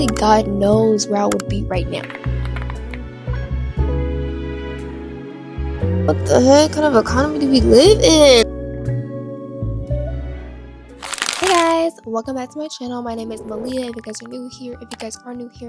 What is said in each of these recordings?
Only God knows where I would be right now. What the heck kind of economy do we live in? Hey guys, welcome back to my channel. My name is Maliah. If you guys are new here,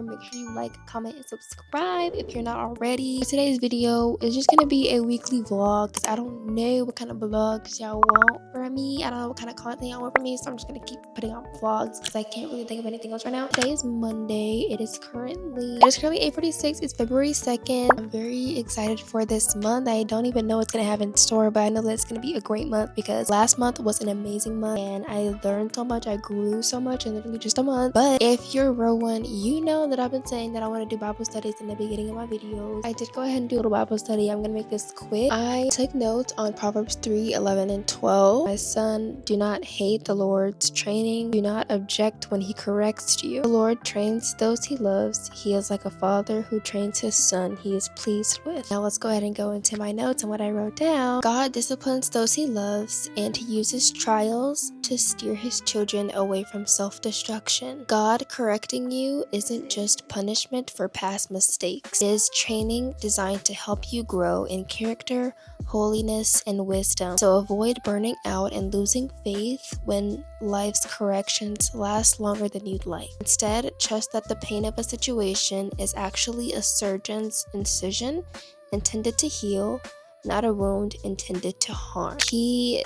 make sure you like, comment, and subscribe if you're not already. Today's video is just gonna be a weekly vlog because I don't know what kind of vlogs y'all want from me. I don't know what kind of content y'all want from me, so I'm just gonna keep putting out vlogs because I can't really think of anything else right now. Today is Monday. It is currently 8:46. It's February 2nd. I'm very excited for this month. I don't even know what's gonna have in store, but I know that it's gonna be a great month because last month was an amazing month and I learned so much. I grew so much in literally just a month. But if you're a real one, you know that I've been saying that I want to do Bible studies in the beginning of my videos. I did go ahead and do a little Bible study. I'm gonna make this quick. I took notes on Proverbs 3:11 and 12. My son, do not hate the Lord's training. Do not object when he corrects you. The Lord trains those he loves. He is like a father who trains his son he is pleased with. Now let's go ahead and go into my notes and what I wrote down. God disciplines those he loves, and he uses trials to steer his children away from self-destruction. God correcting you isn't just punishment for past mistakes. It is training designed to help you grow in character, holiness, and wisdom. So avoid burning out and losing faith when life's corrections last longer than you'd like. Instead, trust that the pain of a situation is actually a surgeon's incision intended to heal, not a wound intended to harm. He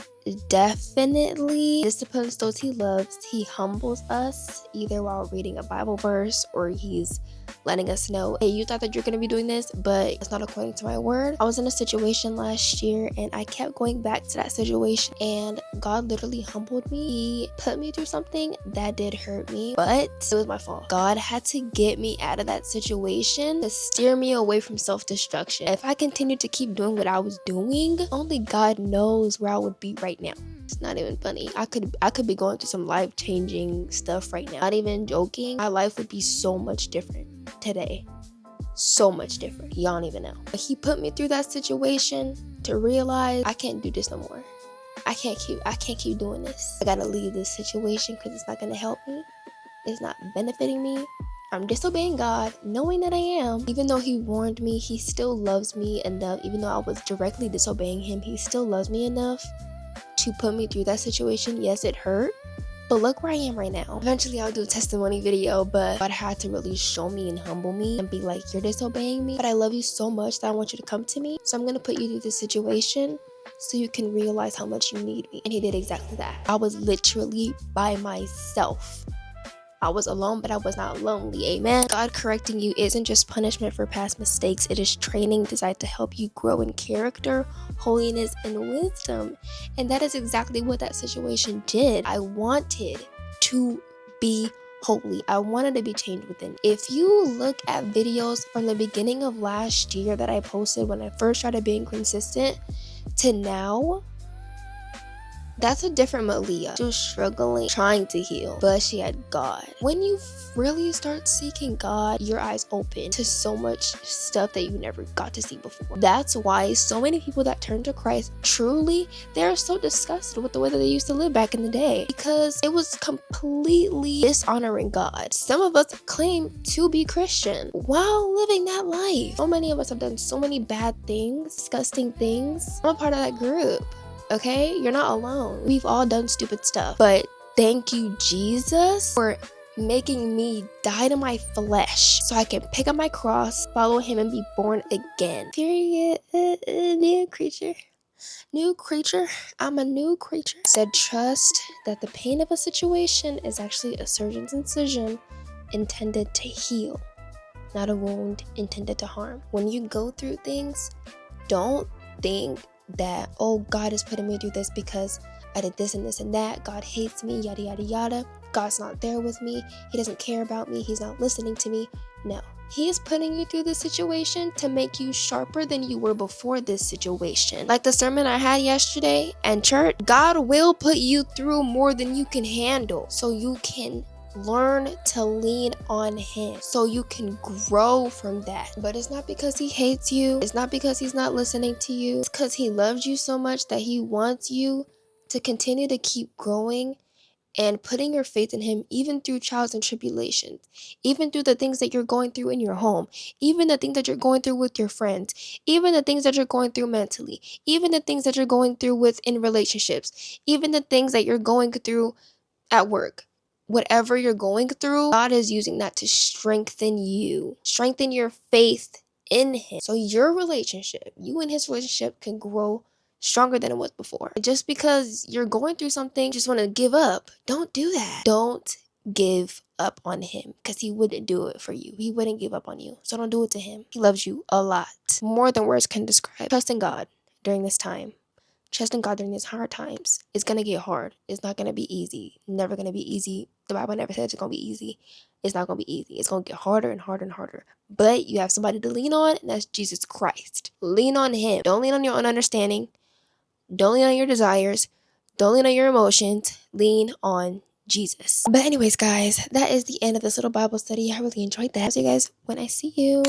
definitely disciplines those he loves. He humbles us either while reading a Bible verse or he's letting us know, hey, you thought that you're going to be doing this, but it's not according to my word. I was in a situation last year and I kept going back to that situation and God literally humbled me. He put me through something that did hurt me, but it was my fault. God had to get me out of that situation to steer me away from self-destruction. If I continued to keep doing what I was doing, only God knows where I would be right now. It's not even funny. I could be going through some life-changing stuff right now. Not even joking. My life would be so much different today. So much different. Y'all don't even know. But he put me through that situation to realize I can't do this no more. I can't keep doing this. I gotta leave this situation because it's not gonna help me. It's not benefiting me. I'm disobeying God, knowing that I am. Even though he warned me, he still loves me enough. Even though I was directly disobeying him, he still loves me enough to put me through that situation. Yes, it hurt, but look where I am right now. Eventually I'll do a testimony video, but God had to really show me and humble me and be like, you're disobeying me, but I love you so much that I want you to come to me. So I'm gonna put you through this situation so you can realize how much you need me. And he did exactly that. I was literally by myself. I was alone, but I was not lonely. Amen. God correcting you isn't just punishment for past mistakes. It is training designed to help you grow in character, holiness, and wisdom. And that is exactly what that situation did. I wanted to be holy. I wanted to be changed within. If you look at videos from the beginning of last year that I posted when I first started being consistent to now, that's a different Maliah. She was struggling, trying to heal, but she had God. When you really start seeking God, your eyes open to so much stuff that you never got to see before. That's why so many people that turn to Christ, truly, they're so disgusted with the way that they used to live back in the day because it was completely dishonoring God. Some of us claim to be Christian while living that life. So many of us have done so many bad things, disgusting things. I'm a part of that group. Okay, you're not alone. We've all done stupid stuff, but thank you, Jesus, for making me die to my flesh so I can pick up my cross, follow him, and be born again. Period. New creature. I'm a new creature. Said trust that the pain of a situation is actually a surgeon's incision intended to heal, not a wound intended to harm. When you go through things, don't think that, oh, God is putting me through this because I did this and this and that. God hates me, yada yada yada. God's not there with me. He doesn't care about me. He's not listening to me. No, he is putting you through this situation to make you sharper than you were before this situation. Like the sermon I had yesterday and church, God will put you through more than you can handle so you can learn to lean on him, so you can grow from that. But it's not because he hates you. It's not because he's not listening to you. It's because he loves you so much that he wants you to continue to keep growing and putting your faith in him even through trials and tribulations, even through the things that you're going through in your home, even the things that you're going through with your friends, even the things that you're going through mentally, even the things that you're going through within relationships, even the things that you're going through at work. Whatever you're going through, God is using that to strengthen you, strengthen your faith in him. So your relationship, you and his relationship can grow stronger than it was before. Just because you're going through something, just want to give up. Don't do that. Don't give up on him, because he wouldn't do it for you. He wouldn't give up on you. So don't do it to him. He loves you a lot, more than words can describe. Trust in God during this time. Trust in God during these hard times. It's going to get hard. It's not going to be easy. Never going to be easy. The Bible never says it's going to be easy. It's not going to be easy. It's going to get harder and harder and harder. But you have somebody to lean on, and that's Jesus Christ. Lean on him. Don't lean on your own understanding. Don't lean on your desires. Don't lean on your emotions. Lean on Jesus. But anyways, guys, that is the end of this little Bible study. I really enjoyed that. I'll see you guys when I see you.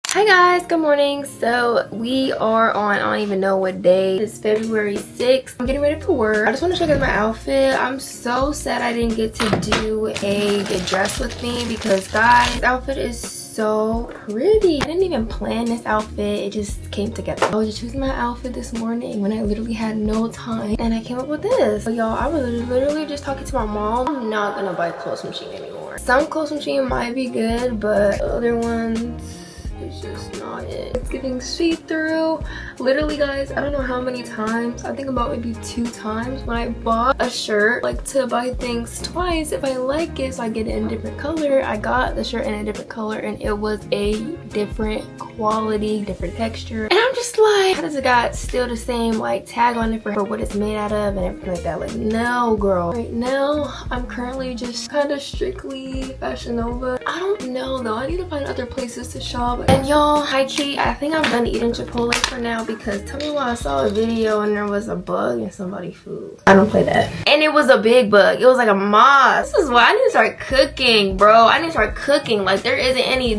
Hi guys, good morning. So we are on, I don't even know what day. It's February 6th. I'm getting ready for work. I just want to show you guys my outfit. I'm so sad I didn't get to do a dress with me because guys, this outfit is so pretty. I didn't even plan this outfit. It just came together. I was just choosing my outfit this morning when I literally had no time, and I came up with this. So y'all, I was literally just talking to my mom. I'm not gonna buy clothes machine anymore. Some clothes machine might be good, but other ones, it's just not it. It's giving see-through. Literally guys, I don't know how many times, I think about maybe 2 times when I bought a shirt, like to buy things twice if I like it, so I get it in a different color. I got the shirt in a different color and it was a different quality, different texture, and I'm just like, how does it got still the same like tag on it for what it's made out of and everything like that? Like, no girl. Right now I'm currently just kind of strictly Fashion Nova. I don't know though, I need to find other places to shop. And y'all, high-key, I think I'm done eating Chipotle for now, because tell me why I saw a video and there was a bug in somebody's food. I don't play that. And it was a big bug. It was like a moth. This is why I need to start cooking, bro. I need to start cooking. Like there isn't any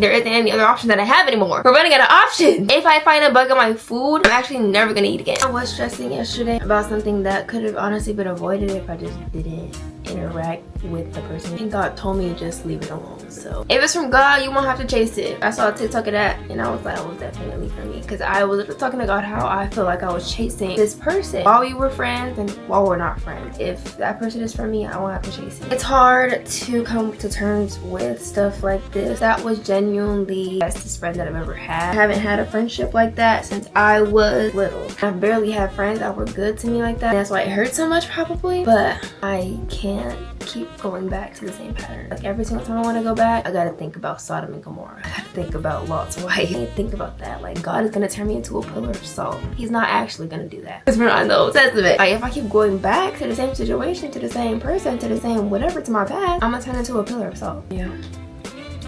other option that I have anymore. We're running out of options. If I find a bug in my food, I'm actually never gonna eat again. I was stressing yesterday about something that could have honestly been avoided if I just didn't interact with the person, and God told me to just leave it alone. So if it's from God, you won't have to chase it. I saw a TikTok of that and I was like, it was definitely for me, because I was talking to God how I feel like I was chasing this person while we were friends and while we're not friends. If that person is for me, I won't have to chase it. It's hard to come to terms with stuff like this. That was genuinely the bestest friend that I've ever had. I haven't had a friendship like that since I was little. I barely had friends that were good to me like that. That's why it hurts so much probably, but I can't keep going back to the same pattern. Like every single time I want to go back, I gotta think about Sodom and Gomorrah. I gotta think about Lot's wife. I think about that. Like God is gonna turn me into a pillar of salt. He's not actually gonna do that, because we're not in the Old Testament. Like if I keep going back to the same situation, to the same person, to the same whatever, to my past, I'm gonna turn into a pillar of salt. Yeah.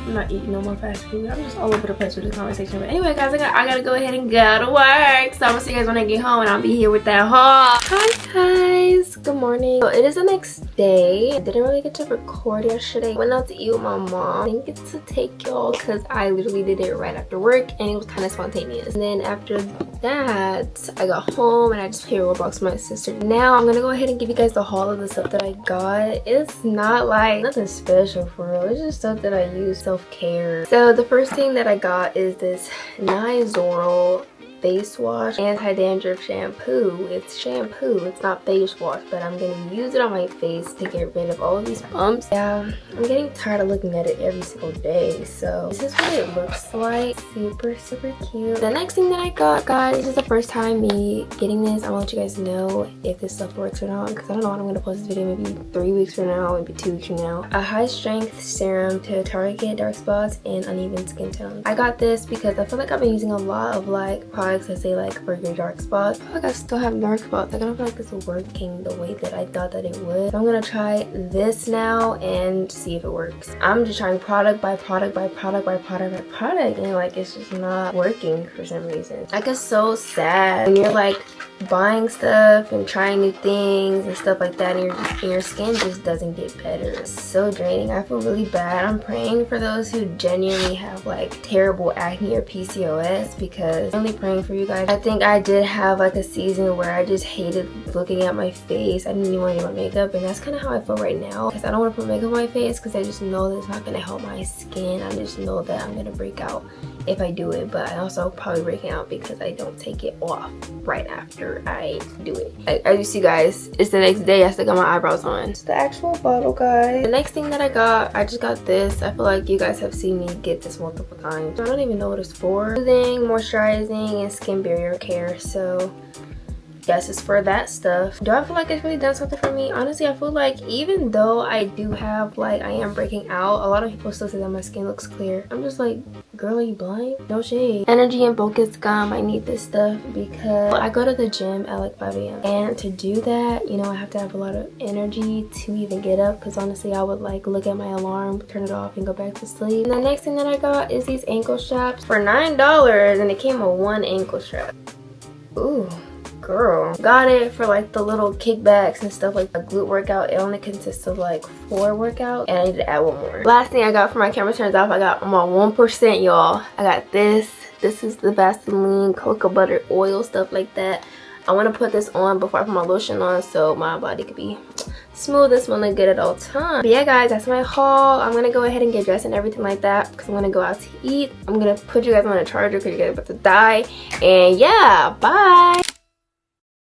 I'm not eating no more fast food. I'm just all over the place with this conversation. But anyway, guys, I gotta go ahead and go to work. So I'm gonna see you guys when I get home, and I'll be here with that haul. Hi guys, good morning. So it is the next day. I didn't really get to record yesterday. I went out to eat with my mom. I didn't get to take y'all because I literally did it right after work, and it was kind of spontaneous. And then after that, I got home and I just played Roblox with my sister. Now I'm gonna go ahead and give you guys the haul of the stuff that I got. It's not like nothing special for real. It's just stuff that I use self-care. So the first thing that I got is this Nizoral face wash anti-dandruff shampoo. It's shampoo, it's not face wash, but I'm gonna use it on my face to get rid of all of these bumps. Yeah, I'm getting tired of looking at it every single day, so this is what it looks like. Super cute. The next thing that I got, guys, this is the first time me getting this. I want you guys to know if this stuff works or not, because I don't know when I'm gonna post this video. Maybe 3 weeks from now, maybe 2 weeks from now. A high strength serum to target dark spots and uneven skin tones. I got this because I feel like I've been using a lot of like products that say like for your dark spots. I feel like I still have dark spots. Like I don't feel like it's working the way that I thought that it would. So I'm gonna try this now and see if it works. I'm just trying product by product by product by product by product, and like it's just not working for some reason. Like it's so sad when you're like buying stuff and trying new things and stuff like that, and your skin just doesn't get better. It's so draining. I feel really bad. I'm praying for those who genuinely have like terrible acne or PCOS, because I'm only praying explain for you guys. I think I did have like a season where I just hated looking at my face. I didn't even want to do my makeup, and that's kind of how I feel right now, because I don't want to put makeup on my face because I just know that it's not going to help my skin. I just know that I'm going to break out if I do it, but I also probably breaking out because I don't take it off right after I do it. As you see, guys, it's the next day. I still got my eyebrows on. It's the actual bottle, guys. The next thing that I just got this. I feel like you guys have seen me get this multiple times. I don't even know what it's for. Soothing, moisturizing, and skin barrier care. So yes, it's for that stuff. Do I feel like it's really done something for me? Honestly, I feel like even though I do have, like, I am breaking out, a lot of people still say that my skin looks clear. I'm just like, girl, are you blind? No shade. Energy and focus gum. I need this stuff because I go to the gym at like 5 a.m. and to do that, you know, I have to have a lot of energy to even get up, because honestly I would like look at my alarm, turn it off, and go back to sleep. And the next thing that I got is these ankle straps for $9, and it came with one ankle strap. Ooh, girl. Got it for like the little kickbacks and stuff, like a glute workout. It only consists of like 4 workouts, and I need to add one more. Last thing I got for my camera turns off, I got my 1%, y'all. I got this. This is the Vaseline cocoa butter oil, stuff like that. I want to put this on before I put my lotion on so my body could be smooth and smelling good at all times. But yeah, guys, that's my haul. I'm gonna go ahead and get dressed and everything like that because I'm gonna go out to eat. I'm gonna put you guys on a charger because you guys are about to die. And yeah, bye.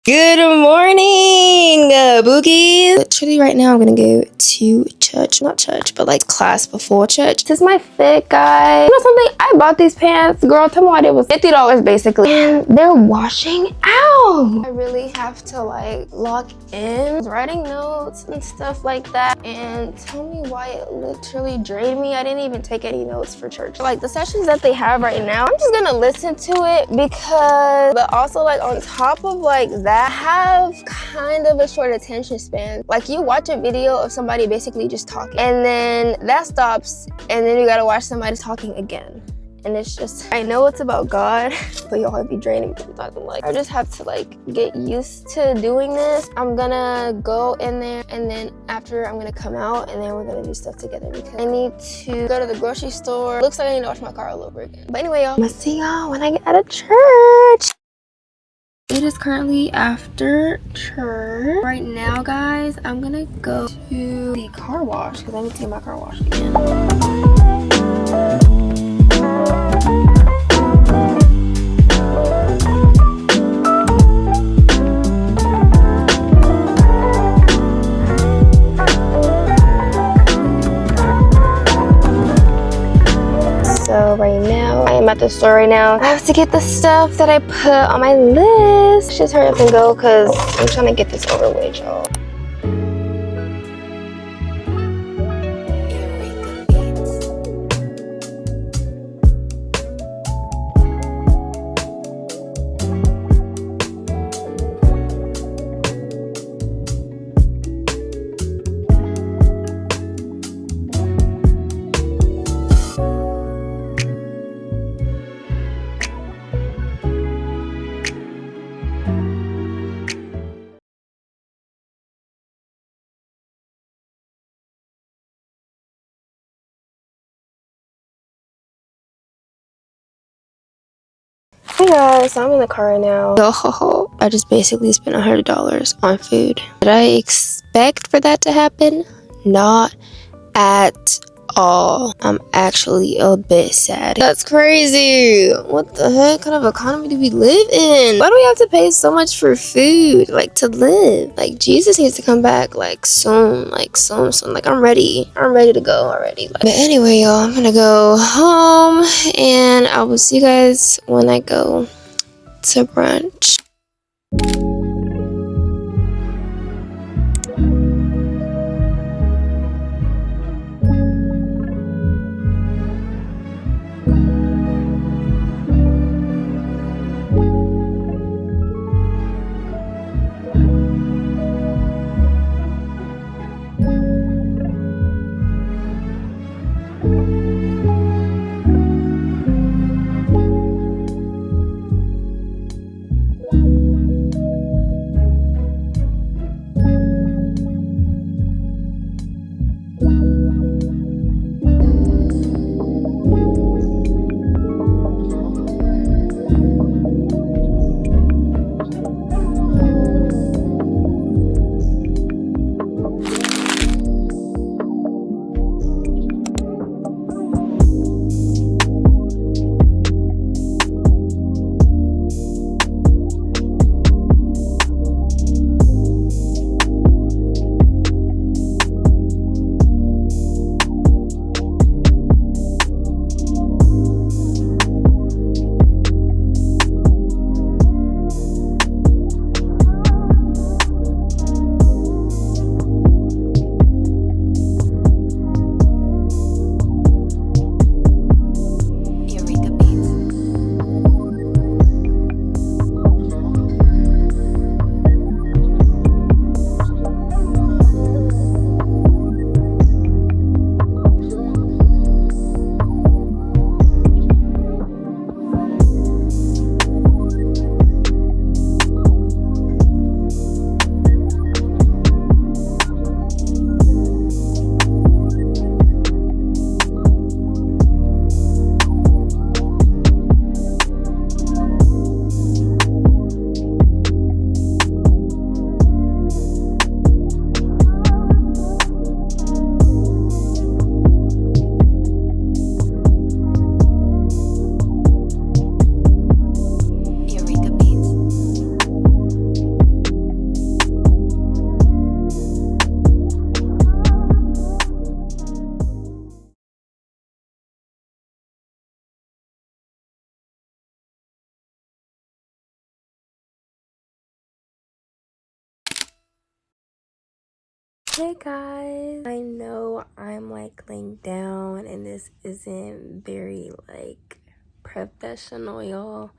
Good morning, boogies. Literally right now I'm gonna go to church, not church, but like class before church. This is my fit, guys. You know something, I bought these pants, girl, tell me why they was $50 basically, and they're washing out. I really have to like lock in writing notes and stuff like that, and tell me why it literally drained me. I didn't even take any notes for church. Like the sessions that they have right now, I'm just gonna listen to it because, but also like on top of like that, have kind of a short attention span. Like you watch a video of somebody basically just talking, and then that stops, and then you gotta watch somebody talking again. And it's just, I know it's about God, but y'all be draining sometimes. I'm like, I just have to like get used to doing this. I'm gonna go in there, and then after I'm gonna come out, and then we're gonna do stuff together because I need to go to the grocery store. Looks like I need to wash my car all over again. But anyway, y'all, I'm gonna see y'all when I get out of church. It is currently after church. Right now, guys, I'm gonna go to the car wash because I need to get my car washed again. So right now, I am at the store right now. I have to get the stuff that I put on my list. Let's just hurry up and go because I'm trying to get this over with, y'all. Hey guys, so I'm in the car right now. Oh, I just basically spent $100 on food. Did I expect for that to happen? Not at all. I'm actually a bit sad. That's crazy. What the heck kind of economy do we live in? Why do we have to pay so much for food, like to live? Like Jesus needs to come back like soon, like soon. Like I'm ready to go already. But anyway, y'all, I'm gonna go home and I will see you guys when I go to brunch. Hey guys, I know I'm like laying down and this isn't very like professional, y'all.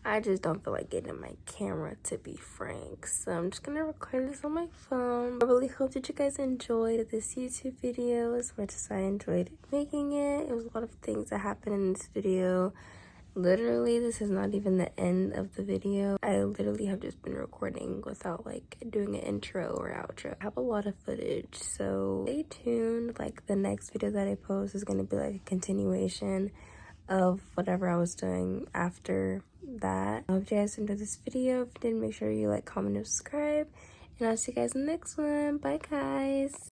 I just don't feel like getting my camera, to be frank, so I'm just gonna record this on my phone. I really hope that you guys enjoyed this YouTube video as much as I enjoyed making it. It was a lot of things that happened in this video. Literally, this is not even the end of the video. I literally have just been recording without like doing an intro or outro. I have a lot of footage, so stay tuned. Like the next video that I post is going to be like a continuation of whatever I was doing after that. I hope you guys enjoyed this video. If you did, make sure you like, comment, and subscribe, and I'll see you guys in the next one. Bye guys.